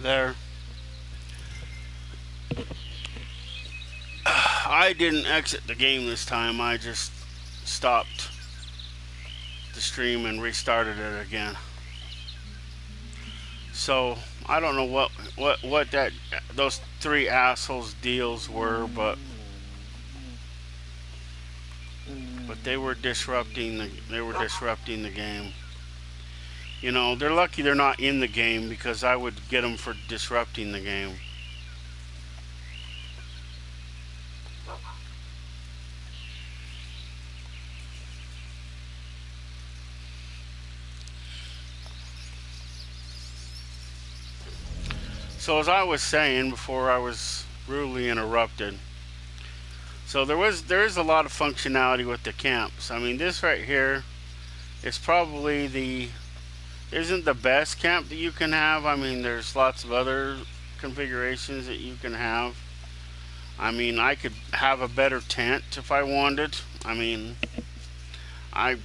there. I didn't exit the game this time. I just stopped the stream and restarted it again. So I don't know what that those three assholes deals were, but they were disrupting the game. You know, they're lucky they're not in the game because I would get them for disrupting the game. So as I was saying before I was rudely interrupted, so there is a lot of functionality with the camps. I mean, this right here is probably the isn't the best camp that you can have. I mean, there's lots of other configurations that you can have. I mean, I could have a better tent if I wanted. I mean, I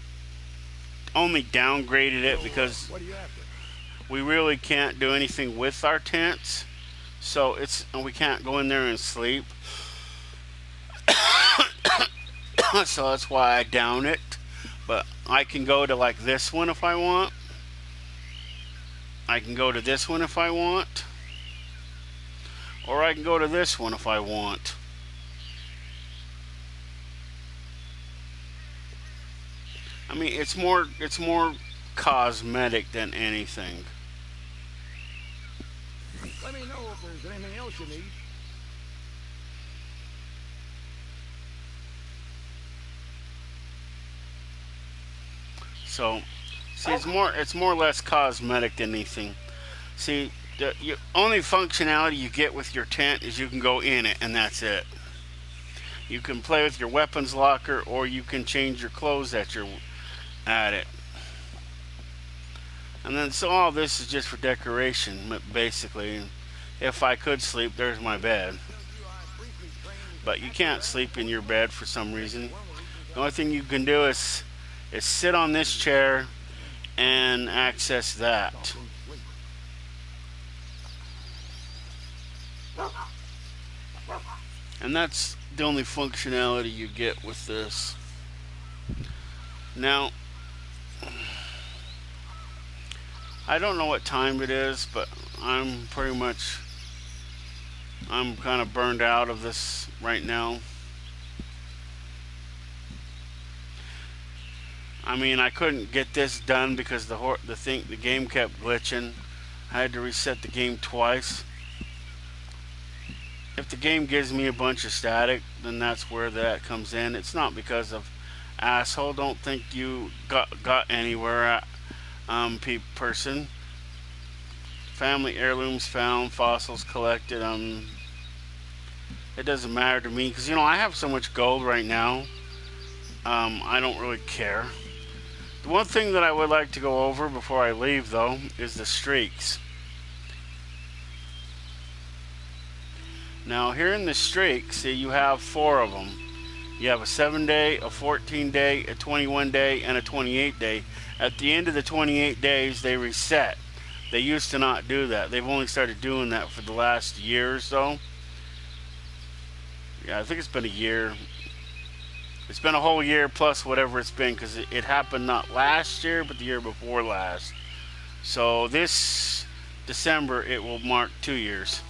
only downgraded it because we really can't do anything with our tents. So we can't go in there and sleep. So that's why I down it. But I can go to like this one if I want. I can go to this one if I want. Or I can go to this one if I want. I mean, it's more cosmetic than anything. Let me know if there's anything else you need. So, see, it's more or less cosmetic than anything. See, the only functionality you get with your tent is you can go in it, and that's it. You can play with your weapons locker, or you can change your clothes that you're at it. And then, so all this is just for decoration, basically. If I could sleep, there's my bed. But you can't sleep in your bed for some reason. The only thing you can do is sit on this chair and access that. And that's the only functionality you get with this. Now, I don't know what time it is, but I'm kind of burned out of this right now. I mean, I couldn't get this done because the game kept glitching. I had to reset the game twice. If the game gives me a bunch of static, then that's where that comes in. It's not because of asshole. Don't think you got anywhere, person. Family heirlooms found, fossils collected. It doesn't matter to me because I have so much gold right now. I don't really care. The one thing that I would like to go over before I leave, though, is the streaks. Now, here in the streaks, see, you have 4 of them. You have a 7-day, a 14-day, a 21-day, and a 28-day. At the end of the 28 days, they reset. They used to not do that. They've only started doing that for the last year or so. Yeah, I think it's been a year. It's been a whole year plus whatever it's been because it happened not last year, but the year before last. So this December, it will mark 2 years.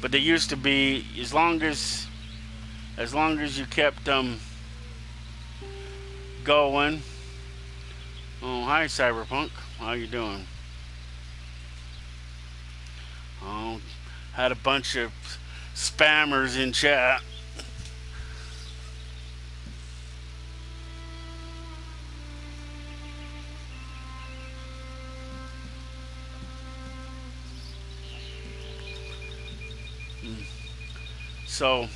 But they used to be, as long as you kept them going. Oh, hi Cyberpunk. How you doing? Oh, had a bunch of spammers in chat. So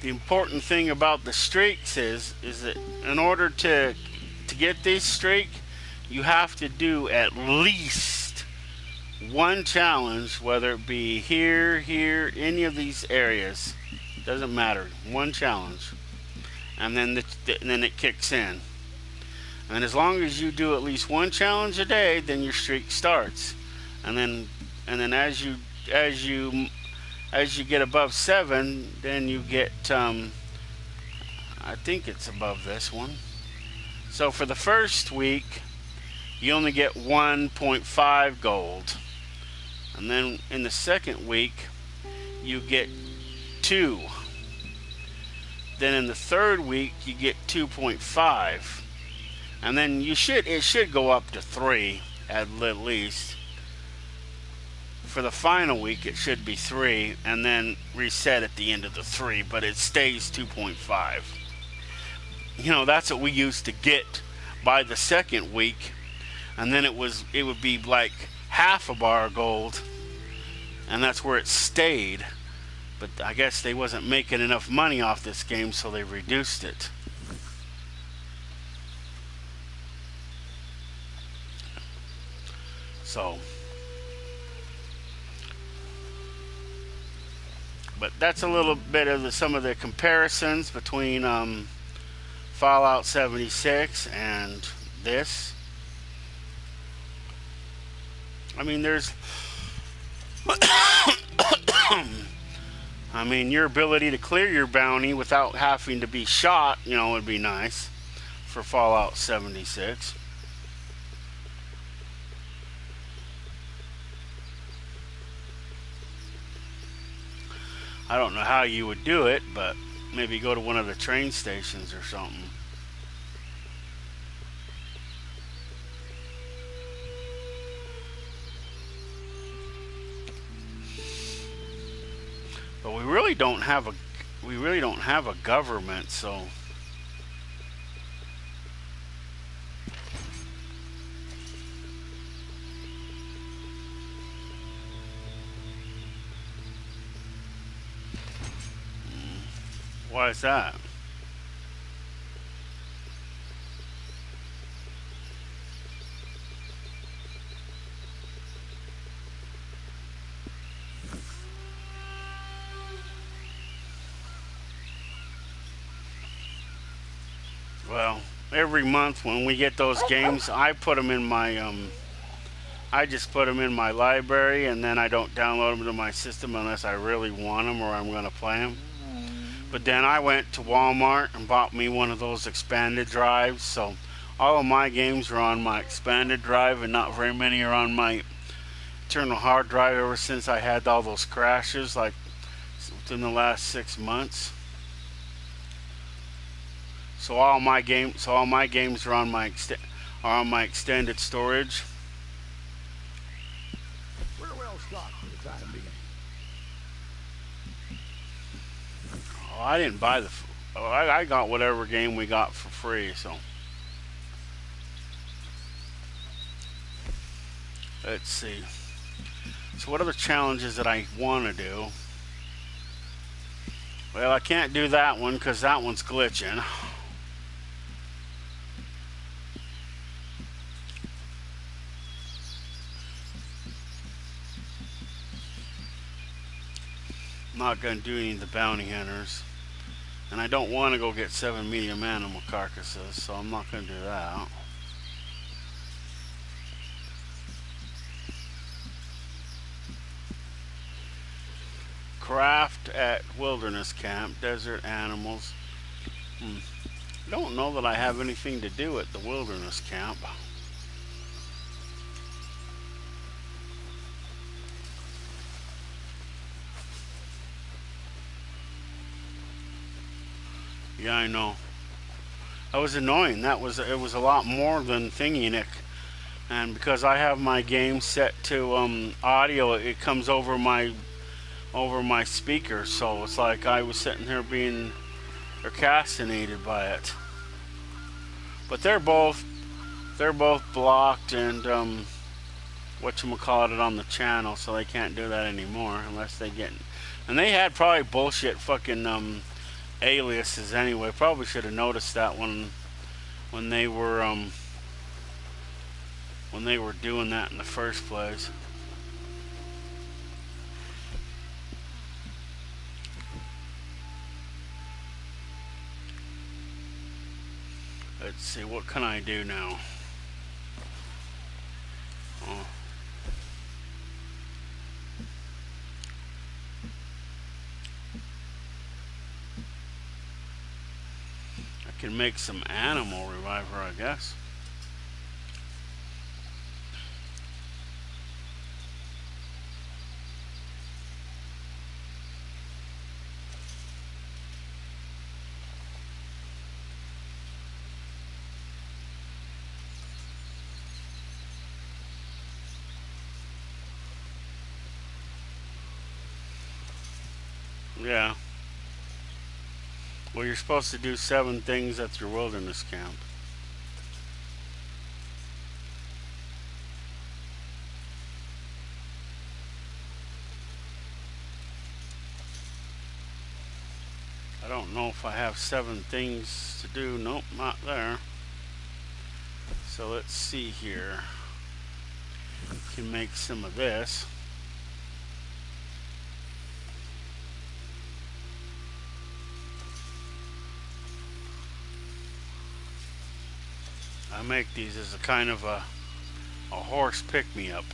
the important thing about the streaks is that in order to get this streak, you have to do at least one challenge, whether it be here, any of these areas. Doesn't matter. One challenge, and then then it kicks in. And as long as you do at least one challenge a day, then your streak starts. And then as you as you get above 7, then you get I think it's above this one. So for the first week, you only get 1.5 gold. And then in the second week, you get 2. Then in the third week, you get 2.5. And then it should go up to 3 at least. For the final week, it should be 3 and then reset at the end of the 3, but it stays 2.5. You know, that's what we used to get by the second week, and then it would be like half a bar of gold, and that's where it stayed. But I guess they wasn't making enough money off this game, so they reduced it. So, but that's a little bit of some of the comparisons between Fallout 76 and this. I mean, there's I mean, your ability to clear your bounty without having to be shot, you know, would be nice for Fallout 76. I don't know how you would do it, but maybe go to one of the train stations or something. But we really don't have a government, so why is that? Well, every month when we get those games, I put them in my I just put them in my library, and then I don't download them to my system unless I really want them or I'm going to play them. But then I went to Walmart and bought me one of those expanded drives, so all of my games are on my expanded drive, and not very many are on my internal hard drive ever since I had all those crashes, like within the last 6 months. So all my games are on my extended storage. We're well stocked for the time being. Oh, I didn't buy I got whatever game we got for free. So let's see. So what are the challenges that I want to do? Well, I can't do that one because that one's glitching. I'm not going to do any of the bounty hunters. And I don't want to go get 7 medium animal carcasses, so I'm not going to do that. Craft at wilderness camp, desert animals. I don't know that I have anything to do at the wilderness camp. Yeah, I know. That was annoying. It was a lot more than Thingy-Nick. And because I have my game set to audio, it comes over my speaker, so it's like I was sitting here being procrastinated by it. But they're both blocked and whatchamacallit on the channel, so they can't do that anymore unless they get. And they had probably bullshit fucking aliases anyway. Probably should have noticed that when they were doing that in the first place. Let's see, what can I do now? Oh. I can make some animal reviver, I guess. Yeah. Well, you're supposed to do 7 things at your wilderness camp. I don't know if I have 7 things to do. Nope, not there. So let's see here. Can make some of this. I make these as a kind of a horse pick-me-up.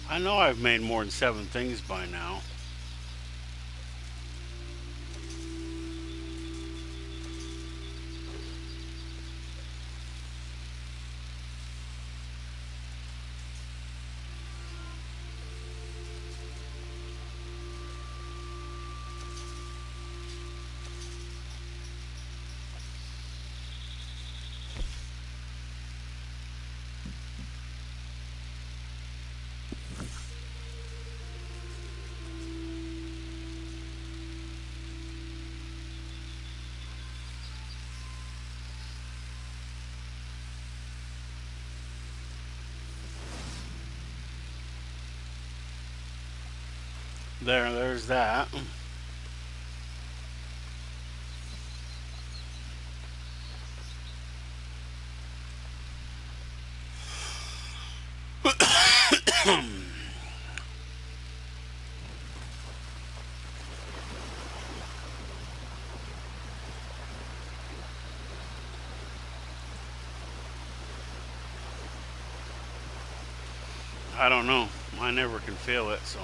I know I've made more than 7 things by now. There's that. I don't know. I never can feel it, so.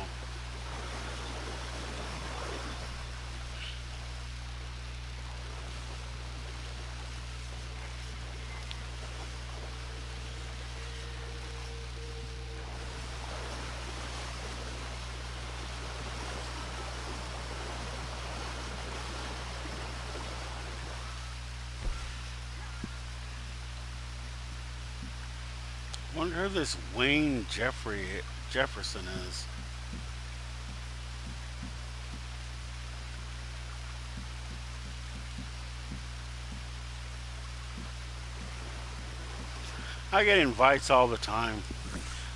Wonder who this Wayne Jefferson is. I get invites all the time.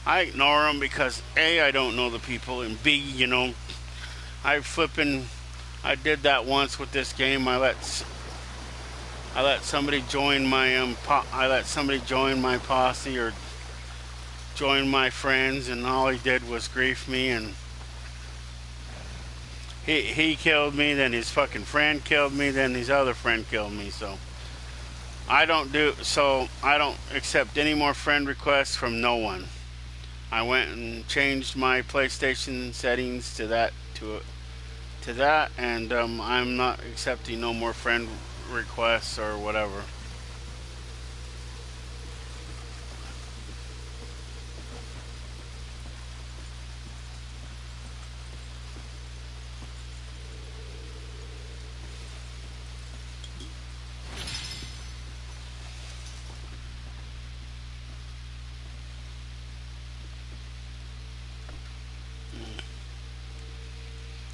I ignore them because A, I don't know the people, and B, I did that once with this game. I let somebody join my posse or join my friends, and all he did was grief me, and he killed me, then his fucking friend killed me, then his other friend killed me. So I don't accept any more friend requests from no one. I went and changed my PlayStation settings to that, and I'm not accepting no more friend requests or whatever.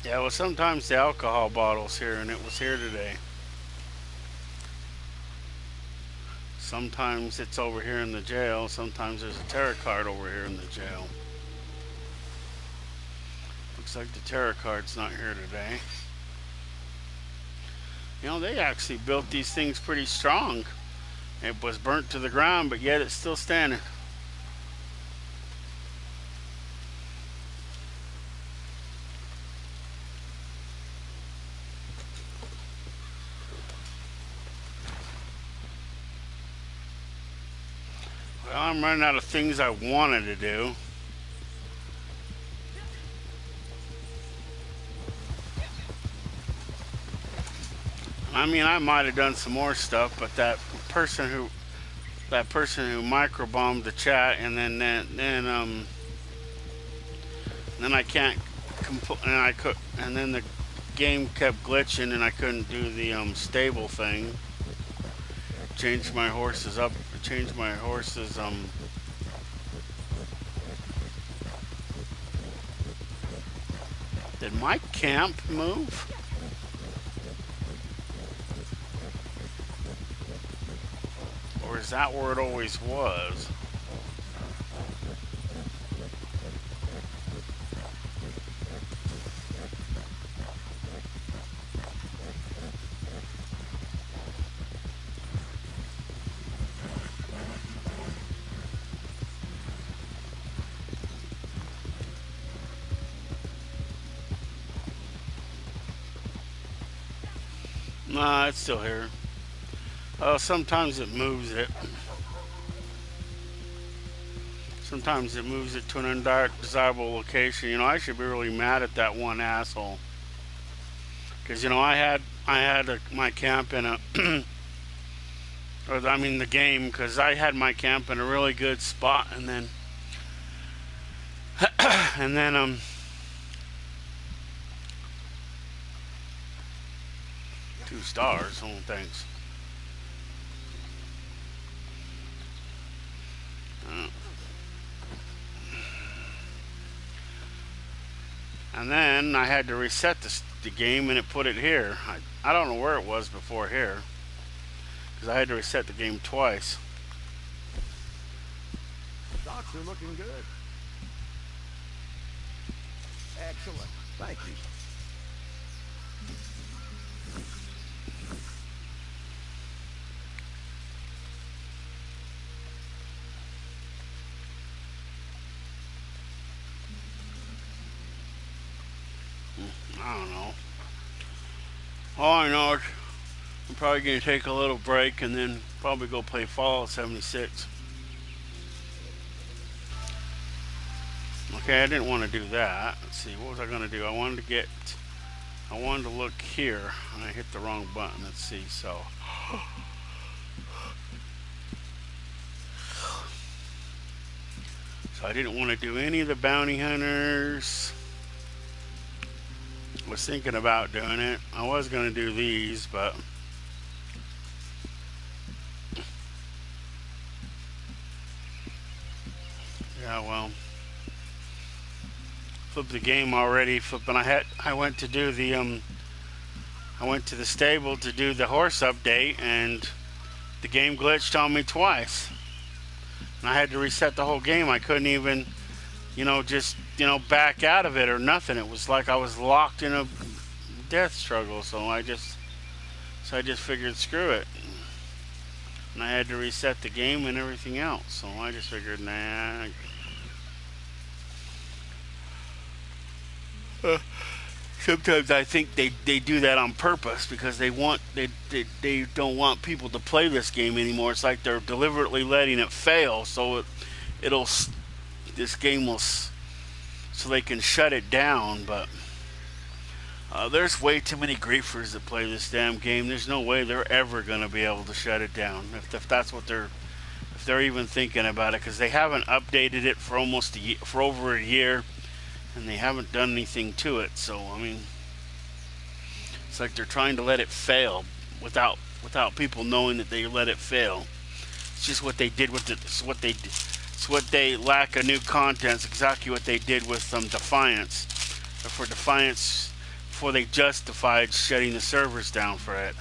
Yeah, well, sometimes the alcohol bottle's here, and it was here today. Sometimes it's over here in the jail. Sometimes there's a tarot card over here in the jail. Looks like the tarot card's not here today. You know, they actually built these things pretty strong. It was burnt to the ground, but yet it's still standing. Well, I'm running out of things I wanted to do. I mean, I might have done some more stuff, but person who that person who microbombed the chat, and then I can't and I could, and then the game kept glitching, and I couldn't do the stable thing. Changed my horses up. Changed my horses Did my camp move? Or is that where it always was? Nah, it's still here. Oh, sometimes it moves it. Sometimes it moves it to an undesirable location. You know, I should be really mad at that one asshole. Because, you know, I had my camp in a, or I mean the game, because I had my camp in a really good spot, and then, and then, 2 stars, oh thanks. And then I had to reset the game, and it put it here. I don't know where it was before here, because I had to reset the game twice. Stocks are looking good. Excellent. Thank you. I don't know. All I know is I'm probably going to take a little break and then probably go play Fallout 76. Okay, I didn't want to do that. Let's see, what was I going to do? I wanted to look here, and I hit the wrong button. Let's see, so I didn't want to do any of the bounty hunters. Was thinking about doing it. I was going to do these, but yeah, well, flipped the game already. I went to do the I went to the stable to do the horse update, and the game glitched on me twice, and I had to reset the whole game. I couldn't even, just back out of it or nothing. It was like I was locked in a death struggle. So I just figured, screw it, and I had to reset the game and everything else. So I just figured, nah. Sometimes I think they do that on purpose, because they don't want people to play this game anymore. It's like they're deliberately letting it fail, so this game will, so they can shut it down. But there's way too many griefers that play this damn game. There's no way they're ever gonna be able to shut it down, if that's what if they're even thinking about it, because they haven't updated it for for over a year, and they haven't done anything to it. So I mean, it's like they're trying to let it fail without people knowing that they let it fail. It's just what they did with it. It's what they lack of new content. It's exactly what they did with Defiance. For Defiance, before they justified shutting the servers down for it.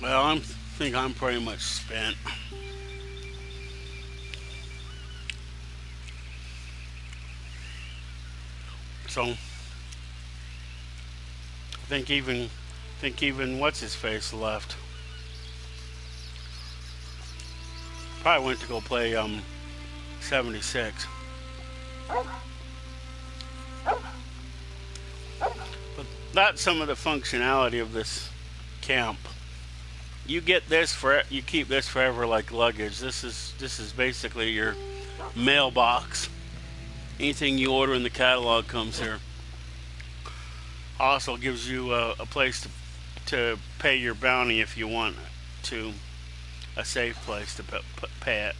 Well, I think I'm pretty much spent. So I think even what's his face left. Probably went to go play 76. But that's some of the functionality of this camp. You get this you keep this forever like luggage. This is basically your mailbox. Anything you order in the catalog comes here. Also gives you a place to pay your bounty if you want to, a safe place to pay it.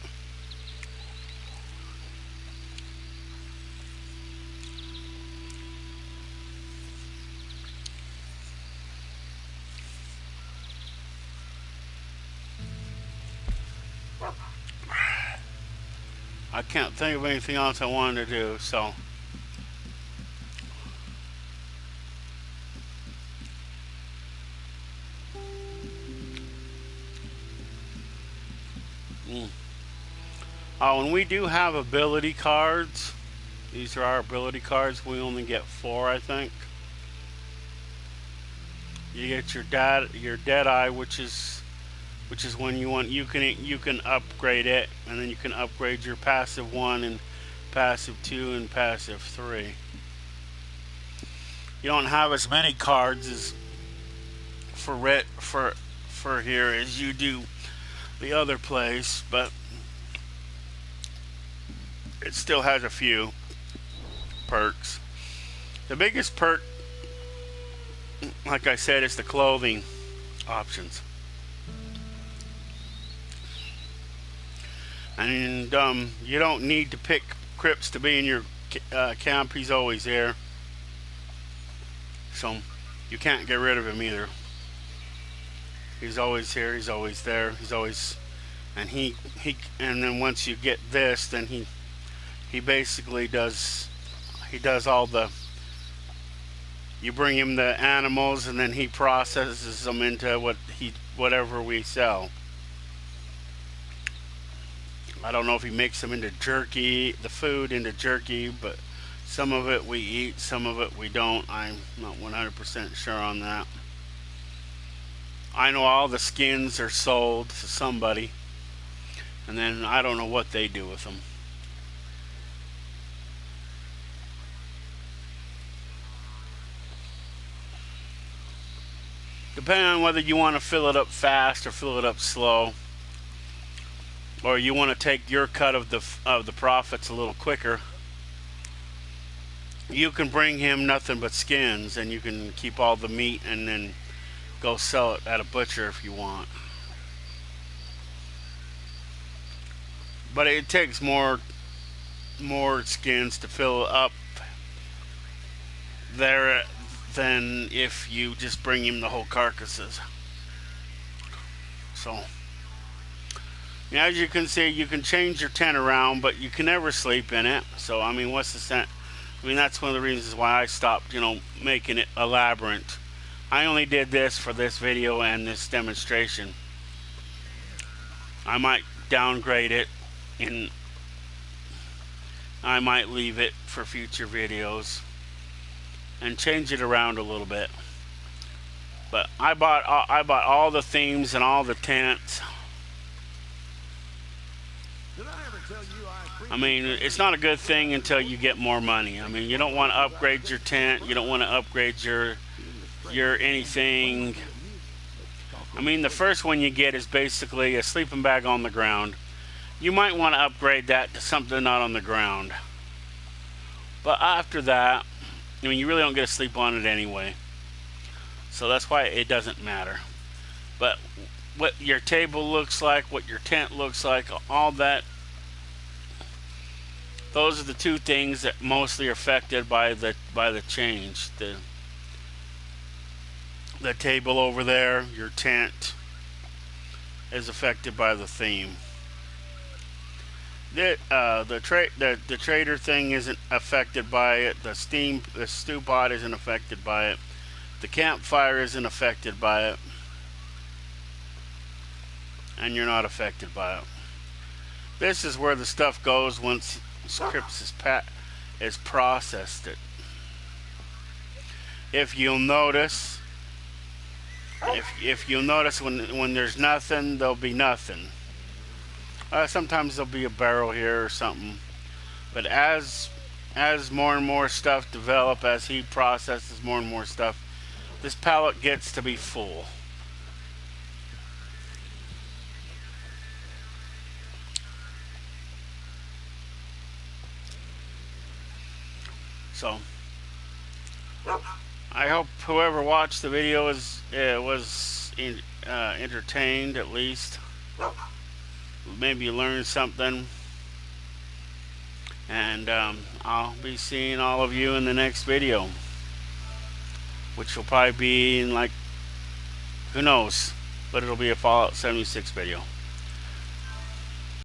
I can't think of anything else I wanted to do, so and we do have ability cards. These are our ability cards. We only get 4, I think. You get your dead eye, which is when you can upgrade it, and then you can upgrade your passive 1 and passive 2 and passive 3. You don't have as many cards as for here as you do the other place, but it still has a few perks. The biggest perk, like I said, is the clothing options. And you don't need to pick Crips to be in your camp. He's always there. So you can't get rid of him either. He's always here, he's always there, he's always, and and then once you get this, then he basically does all the, you bring him the animals and then he processes them into whatever we sell. I don't know if he makes them into jerky, the food into jerky, but some of it we eat, some of it we don't. I'm not 100% sure on that. I know all the skins are sold to somebody, and then I don't know what they do with them. Depending on whether you want to fill it up fast or fill it up slow, or you want to take your cut of the profits a little quicker, you can bring him nothing but skins, and you can keep all the meat and then go sell it at a butcher if you want. But it takes more skins to fill up there than if you just bring him the whole carcasses. So, as you can see, you can change your tent around, but you can never sleep in it. So, I mean, what's the sense? I mean, that's one of the reasons why I stopped, making it a labyrinth. I only did this for this video and this demonstration. I might downgrade it, and I might leave it for future videos and change it around a little bit. But I bought all the themes and all the tents. I mean, it's not a good thing until you get more money. I mean, you don't want to upgrade your tent. You don't want to upgrade your anything. I mean, the first one you get is basically a sleeping bag on the ground. You might want to upgrade that to something not on the ground. But after that, I mean, you really don't get to sleep on it anyway. So that's why it doesn't matter. But what your table looks like, what your tent looks like, all that, those are the two things that mostly are affected by the change. The table over there, your tent, is affected by the theme. The trader thing isn't affected by it. The stew pot isn't affected by it. The campfire isn't affected by it, and you're not affected by it. This is where the stuff goes once Scripps is processed it. If you'll notice, when there's nothing, there'll be nothing. Sometimes there'll be a barrel here or something, but as more and more stuff develop, as he processes more and more stuff, this pallet gets to be full. So I hope whoever watched the video was entertained, at least. Maybe you learned something. And I'll be seeing all of you in the next video, which will probably be in, like, who knows, but it'll be a Fallout 76 video.